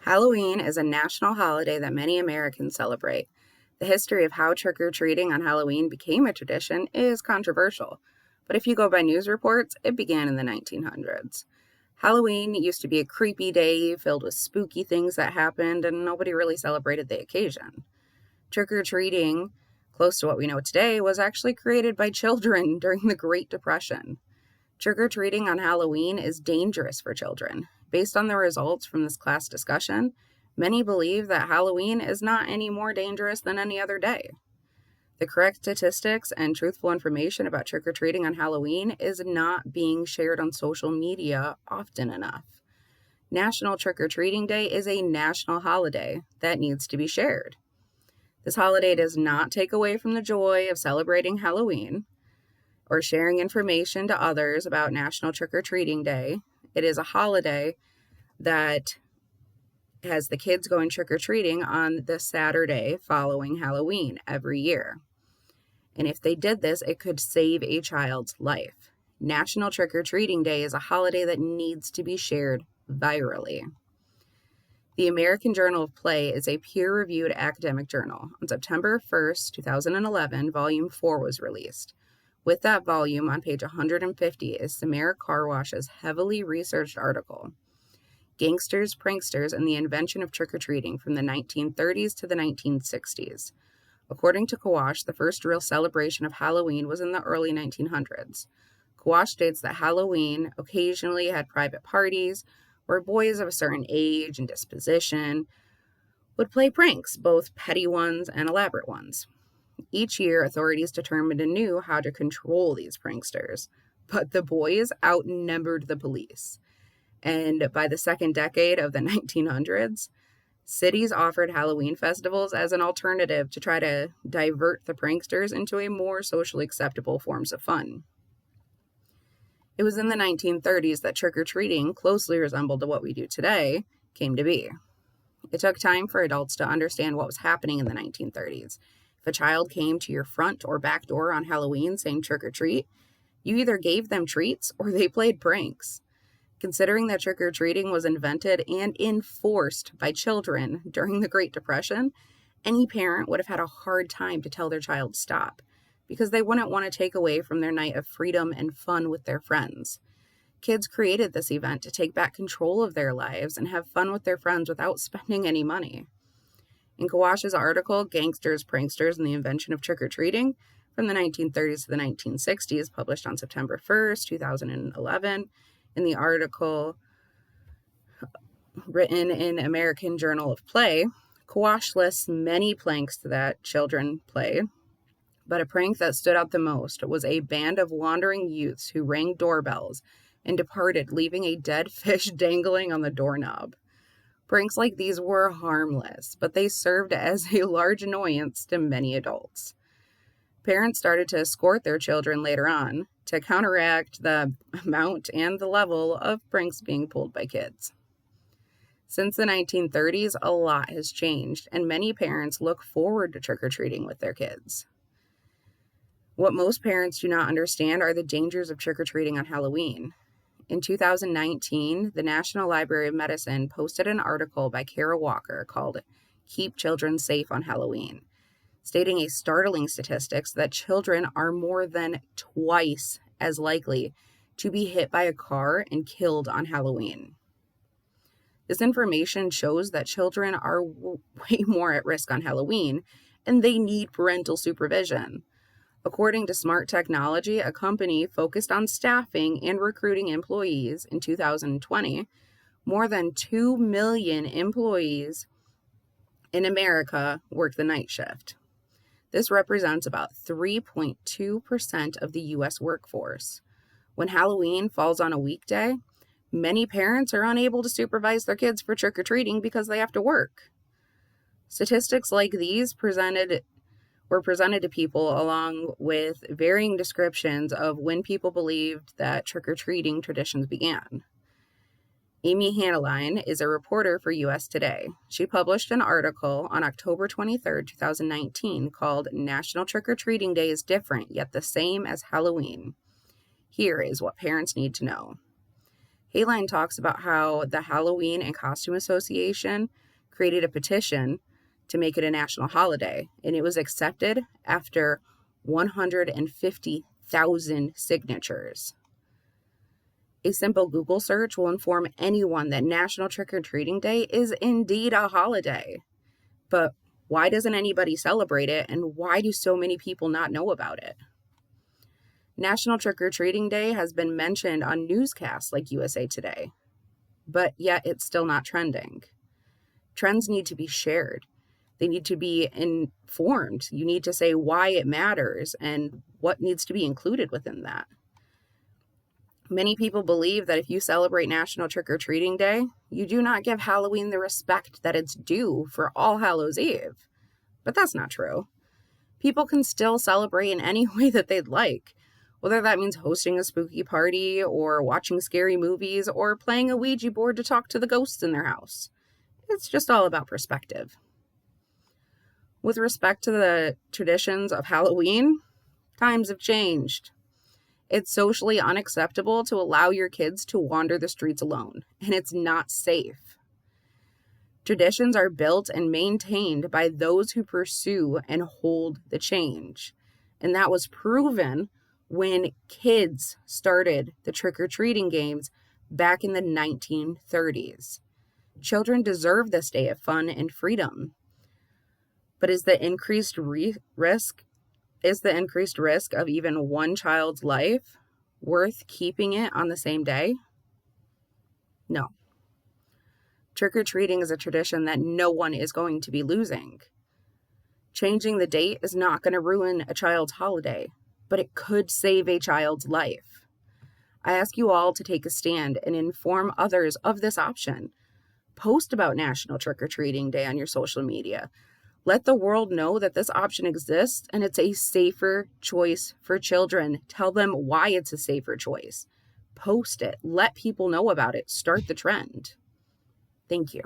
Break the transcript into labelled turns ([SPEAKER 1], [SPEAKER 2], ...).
[SPEAKER 1] Halloween is a national holiday that many Americans celebrate. The history of how trick-or-treating on Halloween became a tradition is controversial, but if you go by news reports, it began in the 1900s. Halloween used to be a creepy day filled with spooky things that happened, and nobody really celebrated the occasion. Trick-or-treating, close to what we know today, was actually created by children during the Great Depression. Trick-or-treating on Halloween is dangerous for children. Based on the results from this class discussion, many believe that Halloween is not any more dangerous than any other day. The correct statistics and truthful information about trick-or-treating on Halloween is not being shared on social media often enough. National Trick-or-Treating Day is a national holiday that needs to be shared. This holiday does not take away from the joy of celebrating Halloween or sharing information to others about National Trick-or-Treating Day. It is a holiday that has the kids going trick-or-treating on the Saturday following Halloween every year. And if they did this, it could save a child's life. National Trick-or-Treating Day is a holiday that needs to be shared virally. The American Journal of Play is a peer-reviewed academic journal. On September 1st, 2011, Volume 4 was released. With that volume, on page 150, is Samara Karwash's heavily researched article, Gangsters, Pranksters, and the Invention of Trick-or-Treating from the 1930s to the 1960s. According to Kawash, the first real celebration of Halloween was in the early 1900s. Kawash states that Halloween occasionally had private parties where boys of a certain age and disposition would play pranks, both petty ones and elaborate ones. Each year, authorities determined anew how to control these pranksters, but the boys outnumbered the police. And by the second decade of the 1900s, cities offered Halloween festivals as an alternative to try to divert the pranksters into a more socially acceptable forms of fun. It was in the 1930s that trick-or-treating, closely resembled to what we do today, came to be. It took time for adults to understand what was happening in the 1930s. If a child came to your front or back door on Halloween saying trick-or-treat, you either gave them treats or they played pranks. Considering that trick-or-treating was invented and enforced by children during the Great Depression, any parent would have had a hard time to tell their child to stop, because they wouldn't want to take away from their night of freedom and fun with their friends. Kids created this event to take back control of their lives and have fun with their friends without spending any money. In Kawash's article, Gangsters, Pranksters, and the Invention of Trick-or-Treating from the 1930s to the 1960s, published on September 1st, 2011, in the article written in American Journal of Play, Kawash lists many pranks that children play, but a prank that stood out the most was a band of wandering youths who rang doorbells and departed, leaving a dead fish dangling on the doorknob. Pranks like these were harmless, but they served as a large annoyance to many adults. Parents started to escort their children later on to counteract the amount and the level of pranks being pulled by kids. Since the 1930s, a lot has changed, and many parents look forward to trick-or-treating with their kids. What most parents do not understand are the dangers of trick-or-treating on Halloween. In 2019, the National Library of Medicine posted an article by Kara Walker called Keep Children Safe on Halloween, stating a startling statistics that children are more than twice as likely to be hit by a car and killed on Halloween. This information shows that children are way more at risk on Halloween, and they need parental supervision. According to Smart Technology, a company focused on staffing and recruiting employees in 2020, more than 2 million employees in America work the night shift. This represents about 3.2% of the U.S. workforce. When Halloween falls on a weekday, many parents are unable to supervise their kids for trick-or-treating because they have to work. Statistics like these were presented to people along with varying descriptions of when people believed that trick-or-treating traditions began. Amy Hanneline is a reporter for U.S. Today. She published an article on October 23, 2019, called National Trick-or-Treating Day is Different, Yet the Same as Halloween. Here is what parents need to know. Hayline talks about how the Halloween and Costume Association created a petition to make it a national holiday, and it was accepted after 150,000 signatures. A simple Google search will inform anyone that National Trick-or-Treating Day is indeed a holiday. But why doesn't anybody celebrate it, and why do so many people not know about it? National Trick-or-Treating Day has been mentioned on newscasts like USA Today, but yet it's still not trending. Trends need to be shared. They need to be informed. You need to say why it matters and what needs to be included within that. Many people believe that if you celebrate National Trick-or-Treating Day, you do not give Halloween the respect that it's due for All Hallows Eve. But that's not true. People can still celebrate in any way that they'd like, whether that means hosting a spooky party or watching scary movies or playing a Ouija board to talk to the ghosts in their house. It's just all about perspective. With respect to the traditions of Halloween, times have changed. It's socially unacceptable to allow your kids to wander the streets alone, and it's not safe. Traditions are built and maintained by those who pursue and hold the change. And that was proven when kids started the trick-or-treating games back in the 1930s. Children deserve this day of fun and freedom. But is the increased risk of even one child's life worth keeping it on the same day? No. Trick-or-treating is a tradition that no one is going to be losing. Changing the date is not going to ruin a child's holiday, but it could save a child's life. I ask you all to take a stand and inform others of this option. Post about National Trick-or-Treating Day on your social media. Let the world know that this option exists and it's a safer choice for children. Tell them why it's a safer choice. Post it. Let people know about it. Start the trend. Thank you.